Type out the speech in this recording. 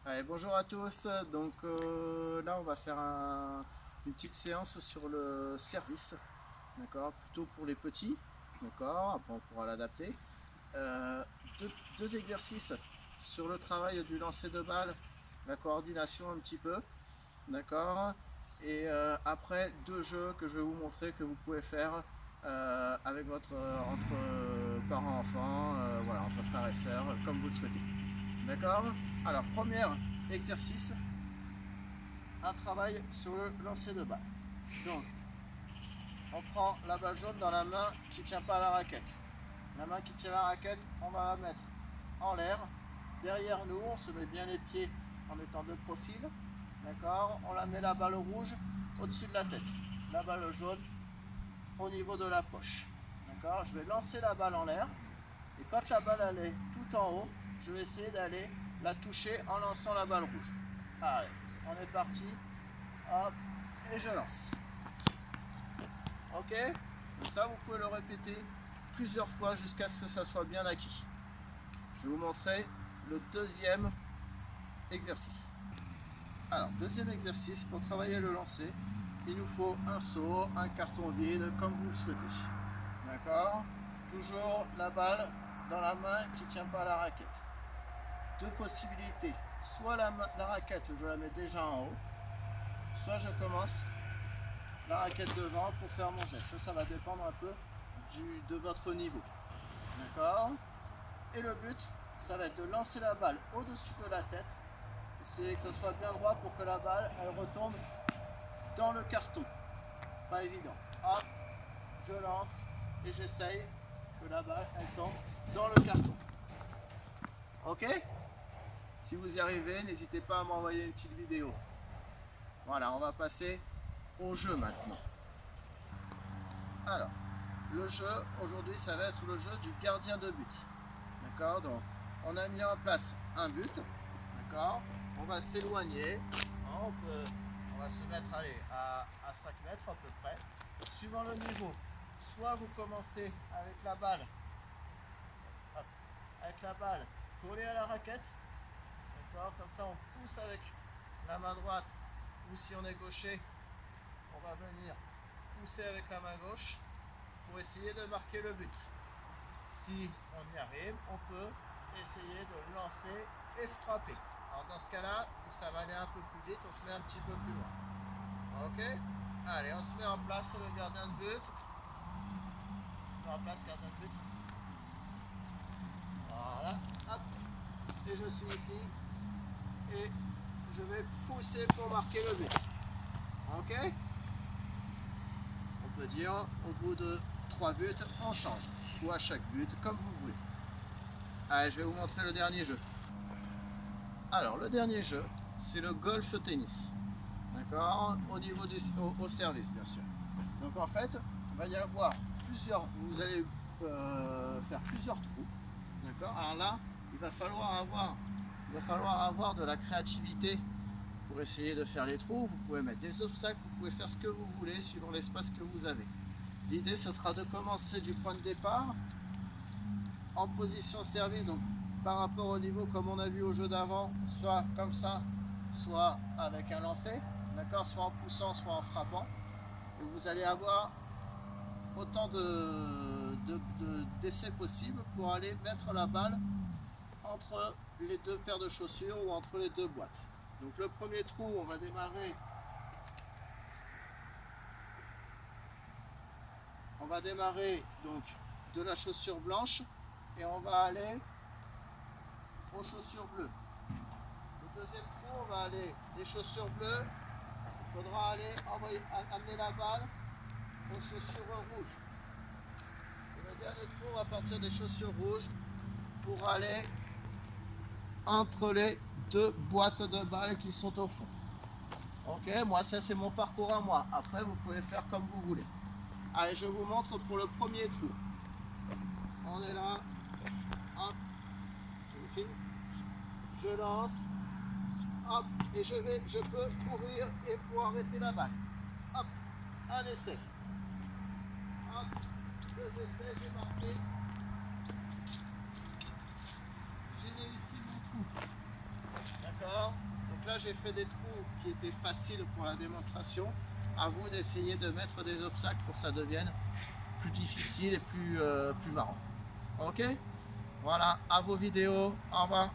Allez, bonjour à tous. Donc là, on va faire une petite séance sur le service, d'accord, plutôt pour les petits, d'accord. Après, on pourra l'adapter. Euh, deux exercices sur le travail du lancer de balle, la coordination un petit peu, d'accord. Et après, deux jeux que je vais vous montrer que vous pouvez faire avec votre entre parents-enfants, voilà, entre frères et sœurs, comme vous le souhaitez. D'accord. Alors, premier exercice, un travail sur le lancer de balle. Donc, on prend la balle jaune dans la main qui ne tient pas à la raquette. La main qui tient la raquette, on va la mettre en l'air. Derrière nous, on se met bien les pieds en étant de profil. D'accord. On la met la balle rouge au-dessus de la tête. La balle jaune au niveau de la poche. D'accord. Je vais lancer la balle en l'air. Et quand la balle elle est tout en haut, je vais essayer d'aller la toucher en lançant la balle rouge. Allez, on est parti. Hop, et je lance. Ok. Donc ça, vous pouvez le répéter plusieurs fois jusqu'à ce que ça soit bien acquis. Je vais vous montrer le deuxième exercice. Alors, deuxième exercice, pour travailler le lancer, il nous faut un seau, un carton vide, comme vous le souhaitez. D'accord. Toujours la balle dans la main qui ne tient pas à la raquette. Deux possibilités. Soit la raquette, je la mets déjà en haut, soit je commence la raquette devant pour faire mon geste. Ça va dépendre un peu de votre niveau. D'accord. Et le but, ça va être de lancer la balle au-dessus de la tête. Essayez que ça soit bien droit pour que la balle, elle retombe dans le carton. Pas évident. Hop, je lance et j'essaye que la balle, elle tombe dans le carton. Ok. Si vous y arrivez, n'hésitez pas à m'envoyer une petite vidéo. Voilà, on va passer au jeu maintenant. Alors, le jeu, aujourd'hui, ça va être le jeu du gardien de but. D'accord. Donc, on a mis en place un but. D'accord. On va s'éloigner. On va se mettre à 5 mètres à peu près. Suivant le niveau, soit vous commencez avec la balle, hop, collée à la raquette. D'accord. Comme ça, on pousse avec la main droite. Ou si on est gaucher, on va venir pousser avec la main gauche pour essayer de marquer le but. Si on y arrive, on peut essayer de lancer et frapper. Alors dans ce cas-là, ça va aller un peu plus vite, on se met un petit peu plus loin. Ok. Allez, on se met en place le gardien de but. On met en place gardien de but. Voilà. Hop. Et je suis ici. Et je vais pousser pour marquer le but. Ok. On peut dire au bout de 3 buts, on change. Ou à chaque but, comme vous voulez. Allez, je vais vous montrer le dernier jeu. Alors, le dernier jeu, c'est le golf tennis. D'accord. Au niveau au service, bien sûr. Donc, en fait, il va y avoir plusieurs. Vous allez faire plusieurs trous. D'accord. Alors là, il va falloir avoir de la créativité pour essayer de faire les trous. Vous pouvez mettre des obstacles, vous pouvez faire ce que vous voulez suivant l'espace que vous avez. L'idée, ce sera de commencer du point de départ en position service, donc par rapport au niveau comme on a vu au jeu d'avant, soit comme ça, soit avec un lancer, d'accord, soit en poussant, soit en frappant. Et vous allez avoir autant d'essais possibles pour aller mettre la balle entre les deux paires de chaussures ou entre les deux boîtes. Donc le premier trou, on va démarrer donc de la chaussure blanche et on va aller aux chaussures bleues. Le deuxième trou, on va aller des chaussures bleues. Il faudra aller amener la balle aux chaussures rouges. Et le dernier trou, on va partir des chaussures rouges pour aller entre les deux boîtes de balles qui sont au fond. Ok, moi ça c'est mon parcours à moi. Après vous pouvez faire comme vous voulez. Allez, je vous montre pour le premier trou. On est là. Hop, je me filme. Je lance. Hop, et je peux courir et pour arrêter la balle. Hop, un essai. Hop, 2 essais, j'ai marqué. J'ai réussi mon trou. D'accord. j'ai fait des trous qui étaient faciles pour la démonstration. À vous d'essayer de mettre des obstacles pour que ça devienne plus difficile et plus marrant. Ok, voilà, à vos vidéos, au revoir.